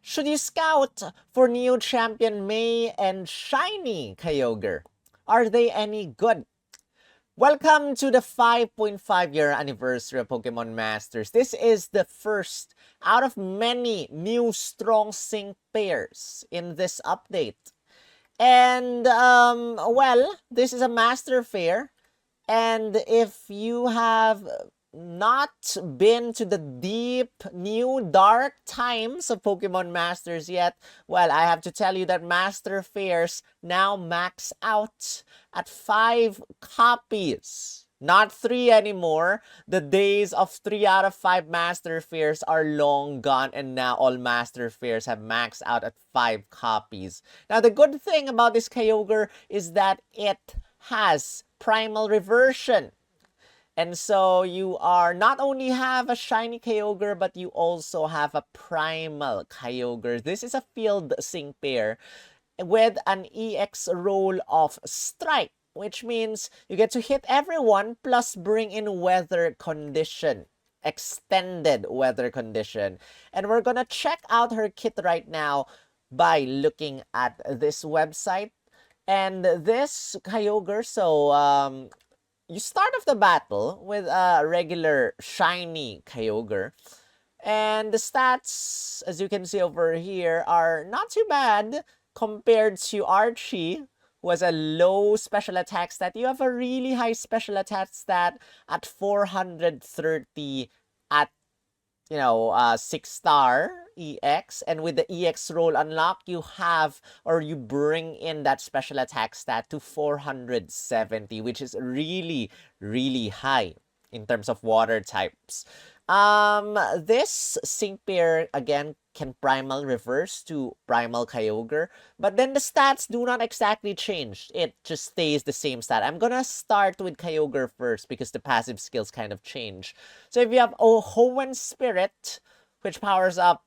Should you scout for new champion May and shiny Kyogre? Are they any good? Welcome to the 5.5-year anniversary of Pokemon Masters. This is the first out of many new strong sync pairs in this update. And, well, this is a master fair. And if you have not been to the deep, new, dark times of Pokemon Masters yet, well, I have to tell you that Master Fairs now max out at 5 copies. Not 3 anymore. The days of 3 out of 5 Master Fairs are long gone, and now all Master Fairs have maxed out at 5 copies. Now, the good thing about this Kyogre is that it has primal reversion. And so you are not only have a shiny Kyogre, but you also have a primal Kyogre. This is a field sync pair with an EX roll of Strike, which means you get to hit everyone plus bring in weather condition. Extended weather condition. And we're gonna check out her kit right now by looking at this website. And this Kyogre, so you start off the battle with a regular shiny Kyogre. And the stats, as you can see over here, are not too bad compared to Archie, who has a low special attack stat. You have a really high special attack stat at 430 at 6-star EX, and with the EX roll unlock, you have, or you bring in that special attack stat to 470, which is really, really high in terms of water types. This sync pair, again, can primal reverse to primal Kyogre, but then the stats do not exactly change. It just stays the same stat. I'm gonna start with Kyogre first because the passive skills kind of change. So if you have Hoenn Spirit, which powers up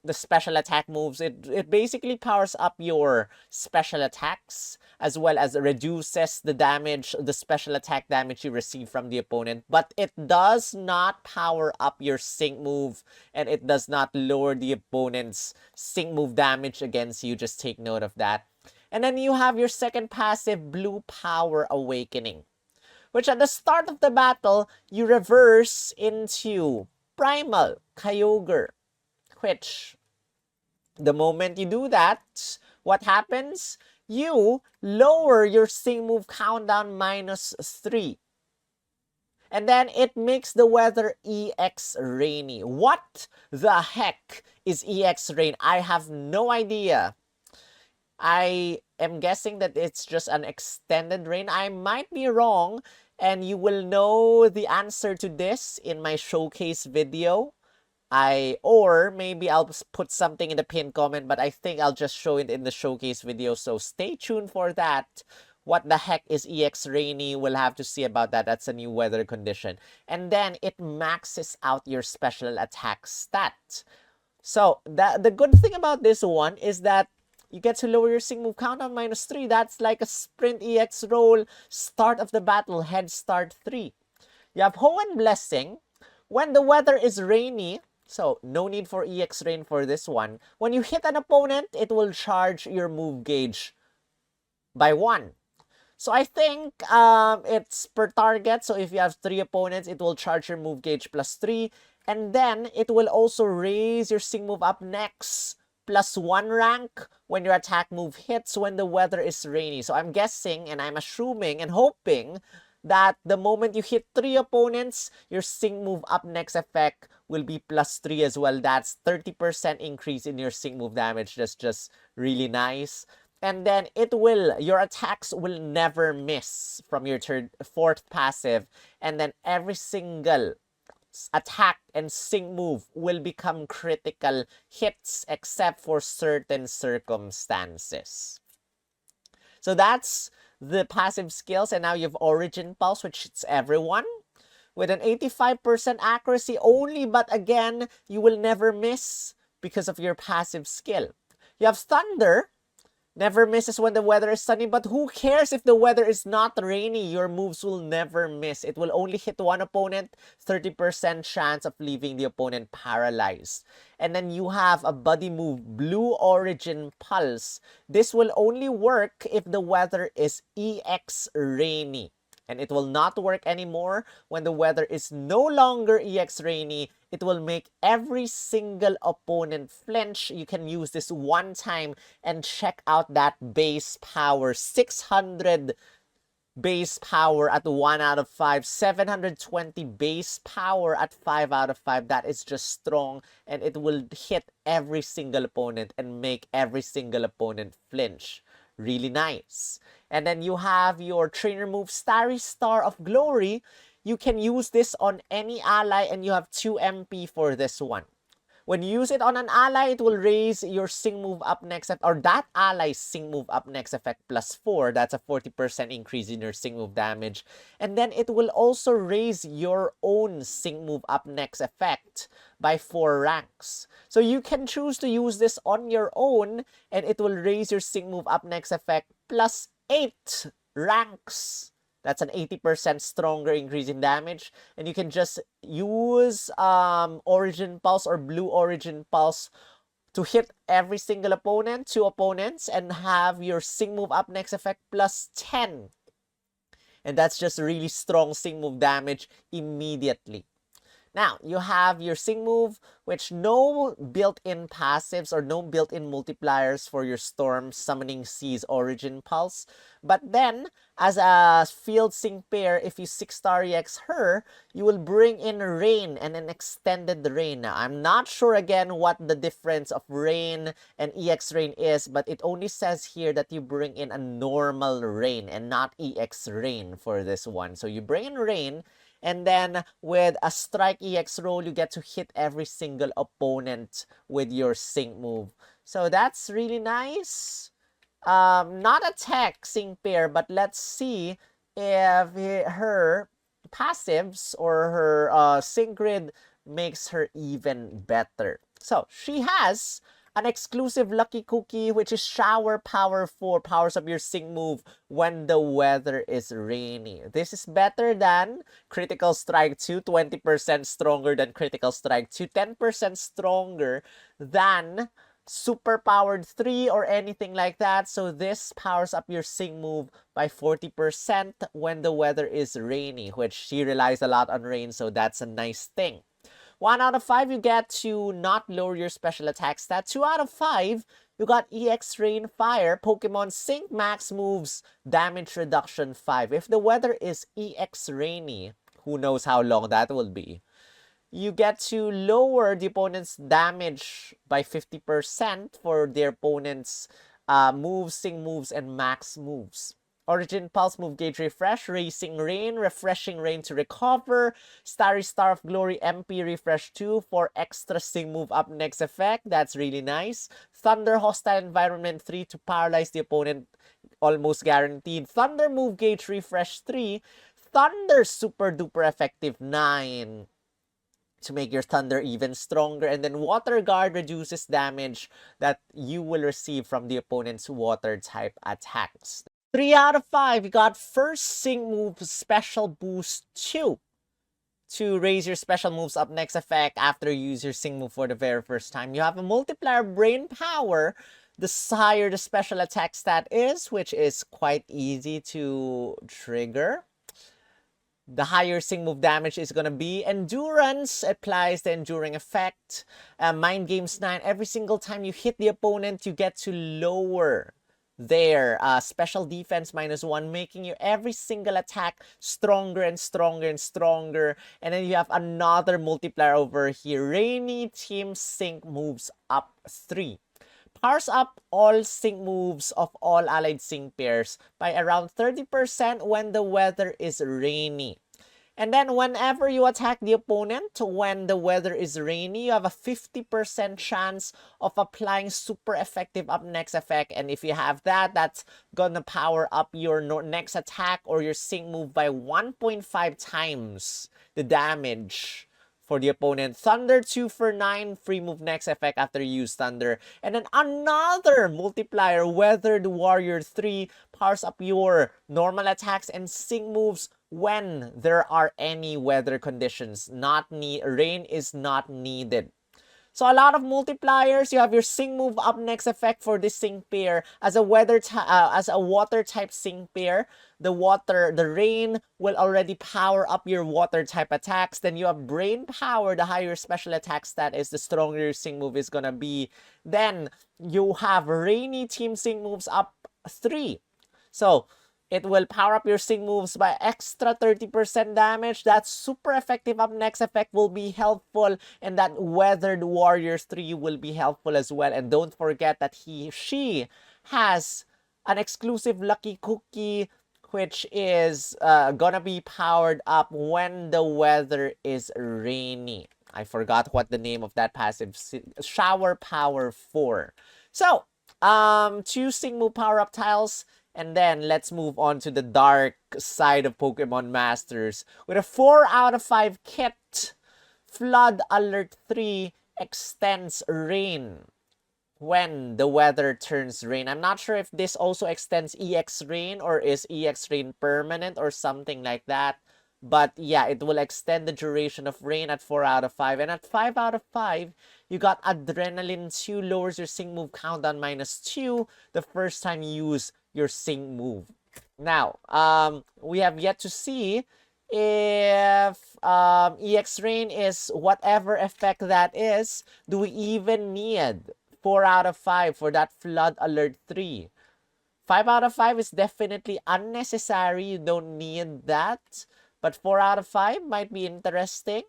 the special attack moves, it basically powers up your special attacks as well as reduces the damage, the special attack damage you receive from the opponent, but it does not power up your sync move, and it does not lower the opponent's sync move damage against you. Just take note of that. And then you have your second passive, Blue Power Awakening, which at the start of the battle, you reverse into Primal Kyogre, which the moment you do that, what happens? You lower your sync move countdown -3. And then it makes the weather EX rainy. What the heck is EX rain? I have no idea. I am guessing that it's just an extended rain. I might be wrong, and you will know the answer to this in my showcase video. Or maybe I'll put something in the pinned comment, but I think I'll just show it in the showcase video, so stay tuned for that. What the heck is EX Rainy? We'll have to see about that. That's a new weather condition. And then it maxes out your special attack stat. So the good thing about this one is that you get to lower your sync move countdown -3. That's like a sprint EX roll, start of the battle, head start 3. You have Hoenn Blessing. When the weather is rainy, so no need for EX Rain for this one, when you hit an opponent, it will charge your move gauge by 1. So I think it's per target. So if you have 3 opponents, it will charge your move gauge +3. And then it will also raise your sync move up next +1 rank when your attack move hits when the weather is rainy. So I'm guessing, and I'm assuming and hoping that the moment you hit 3 opponents, your sync move up next effect will be +3 as well. That's 30% increase in your sync move damage. That's just really nice. And then your attacks will never miss from your 4th passive. And then every single attack and sync move will become critical hits except for certain circumstances. So that's the passive skills. And now you have Origin Pulse, which hits everyone with an 85% accuracy only, but again, you will never miss because of your passive skill. You have Thunder, Never misses when the weather is sunny, but who cares if the weather is not rainy? Your moves will never miss. It will only hit one opponent, 30% chance of leaving the opponent paralyzed. And then you have a buddy move, Blue Origin Pulse. This will only work if the weather is EX rainy. And it will not work anymore when the weather is no longer EX rainy. It will make every single opponent flinch. You can use this one time and check out that base power. 600 base power at 1 out of 5. 720 base power at 5 out of 5. That is just strong. And it will hit every single opponent and make every single opponent flinch. Really nice. And then you have your trainer move, Starry Star of Glory. You can use this on any ally and you have 2 MP for this one. When you use it on an ally, it will raise your Sing move up next, or that ally's Sing move up next effect +4. That's a 40% increase in your Sing move damage. And then it will also raise your own Sing move up next effect by 4 ranks. So you can choose to use this on your own and it will raise your Sing move up next effect +8 ranks. That's an 80% stronger increase in damage. And you can just use Origin Pulse or Blue Origin Pulse to hit every single opponent, 2 opponents, and have your Sing move up next effect +10. And that's just really strong Sing move damage immediately. Now, you have your Sing move, which no built-in passives or no built-in multipliers for your Storm Summoning Seas Origin Pulse. But then, as a field Sing pair, if you 6-star EX her, you will bring in Rain and an extended Rain. Now, I'm not sure again what the difference of Rain and EX Rain is, but it only says here that you bring in a normal Rain and not EX Rain for this one. So you bring in Rain, and then with a Strike EX roll, you get to hit every single opponent with your Sing move. So that's really nice. Not a tech Sing pair, but let's see if her passives or her Sing grid makes her even better. So she has an exclusive lucky cookie, which is Shower Power 4, powers up your Sing move when the weather is rainy. This is better than Critical Strike 2, 20% stronger than Critical Strike 2, 10% stronger than Super Powered 3 or anything like that. So this powers up your Sing move by 40% when the weather is rainy, which she relies a lot on rain, so that's a nice thing. 1 out of 5, you get to not lower your special attack stat. 2 out of 5, you got EX Rain Fire. Pokemon Sync max moves damage reduction 5. If the weather is EX Rainy, who knows how long that will be, you get to lower the opponent's damage by 50% for their opponent's moves, Sing moves, and max moves. Origin Pulse move gauge refresh, Racing Rain, Refreshing Rain to recover, Starry Star of Glory MP refresh 2 for extra Sing move up next effect. That's really nice. Thunder Hostile Environment 3 to paralyze the opponent, almost guaranteed. Thunder move gauge refresh 3, Thunder super duper effective 9 to make your Thunder even stronger. And then Water Guard reduces damage that you will receive from the opponent's water type attacks. 3 out of 5, you got first Sing move special boost 2 to raise your special moves up next effect after you use your Sing move for the very first time. You have a multiplier Brain Power, the higher the special attack stat is, which is quite easy to trigger. The higher Sing move damage is going to be. Endurance applies the enduring effect. Mind Games 9, every single time you hit the opponent, you get to lower their special defense -1, making you every single attack stronger and stronger and stronger. And then you have another multiplier over here. Rainy Team Sync moves up 3. Powers up all Sync moves of all allied Sync pairs by around 30% when the weather is rainy. And then whenever you attack the opponent, when the weather is rainy, you have a 50% chance of applying super effective up next effect. And if you have that, that's gonna power up your next attack or your Sync move by 1.5 times the damage for the opponent. Thunder 2 for 9, free move next effect after you use Thunder. And then another multiplier, Weathered Warrior 3, powers up your normal attacks and sing moves when there are any weather conditions. Rain is not needed. So a lot of multipliers. You have your Sing move up next effect for this Sing pair. As a water type Sing pair, the rain will already power up your water type attacks. Then you have brain power. The higher special attack stat is, the stronger your Sing move is gonna be. Then you have rainy team Sing moves up 3. So it will power up your Sing moves by extra 30% damage. That super effective up next effect will be helpful. And that Weathered Warriors 3 will be helpful as well. And don't forget that she has an exclusive Lucky Cookie, which is gonna be powered up when the weather is rainy. I forgot what the name of that passive, Shower Power 4. So, 2 Sing move power up tiles. And then let's move on to the dark side of Pokemon Masters. With a 4 out of 5 kit, Flood Alert 3 extends rain when the weather turns rain. I'm not sure if this also extends EX Rain or is EX Rain permanent or something like that. But yeah, it will extend the duration of rain at 4 out of 5. And at 5 out of 5, you got Adrenaline 2, lowers your Sing move countdown -2 the first time you use your Sing move. Now, we have yet to see if EX Rain is whatever effect that is. Do we even need 4 out of 5 for that Flood Alert 3? 5 out of 5 is definitely unnecessary. You don't need that. But 4 out of 5 might be interesting.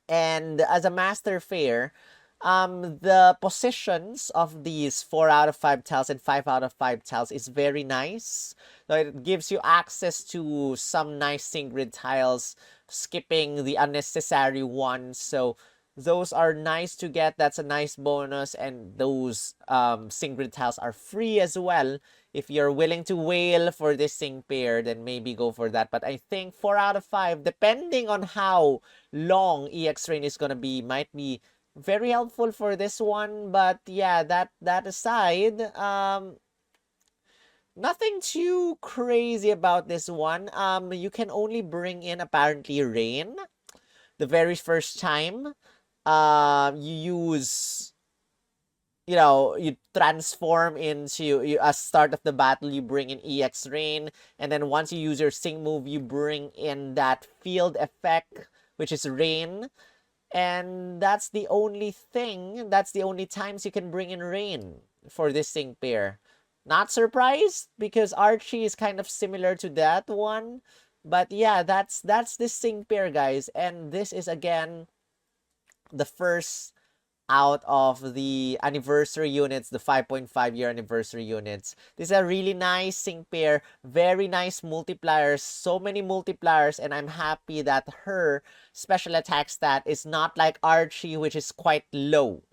And as a Master Fair, the positions of these 4 out of 5 tiles and 5 out of 5 tiles is very nice. So it gives you access to some nice Singrid tiles, skipping the unnecessary ones. So those are nice to get. That's a nice bonus. And those Singrid tiles are free as well. If you're willing to whale for this Sing pair, then maybe go for that. But I think 4 out of 5, depending on how long EX Rain is gonna be, might be very helpful for this one. But yeah, that aside, nothing too crazy about this one. You can only bring in apparently rain the very first time you use, you transform into, at start of the battle, you bring in EX Rain. And then once you use your Sing move, you bring in that field effect, which is rain. And that's the only thing, that's the only times you can bring in rain for this Sing pair. Not surprised, because Archie is kind of similar to that one. But yeah, that's this Sing pair, guys. And this is, again, the first out of the anniversary units, the 5.5-year anniversary units. This is a really nice Sing pair, very nice multipliers, so many multipliers, and I'm happy that her special attack stat is not like Archie, which is quite low.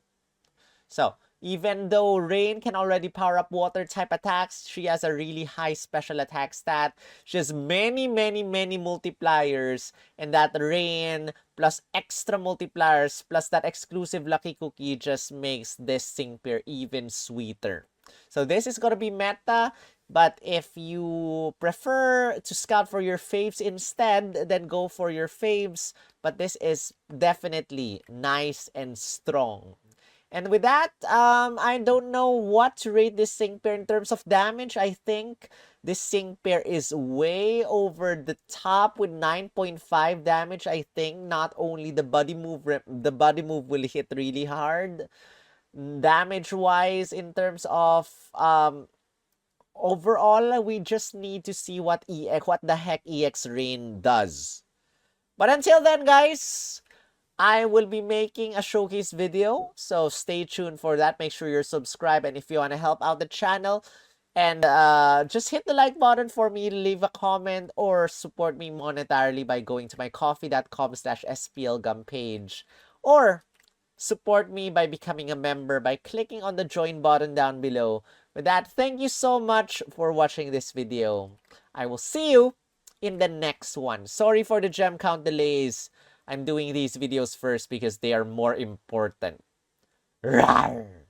So, even though Rain can already power up water type attacks, she has a really high special attack stat. She has many multipliers, and that Rain plus extra multipliers plus that exclusive Lucky Cookie just makes this Sing pair even sweeter. So this is gonna be meta, but if you prefer to scout for your faves instead, then go for your faves. But this is definitely nice and strong. And with that, I don't know what to rate this Sing pair in terms of damage. I think this Sing pair is way over the top with 9.5 damage. I think not only the body move will hit really hard. Damage-wise, in terms of overall, we just need to see what the heck EX Rain does. But until then, guys, I will be making a showcase video, so stay tuned for that. Make sure you're subscribed, and if you want to help out the channel, and just hit the like button for me, leave a comment, or support me monetarily by going to my coffee.com/splgum page, or support me by becoming a member by clicking on the join button down below. With that, thank you so much for watching this video. I will see you in the next one. Sorry for the gem count delays. I'm doing these videos first because they are more important. Rawr!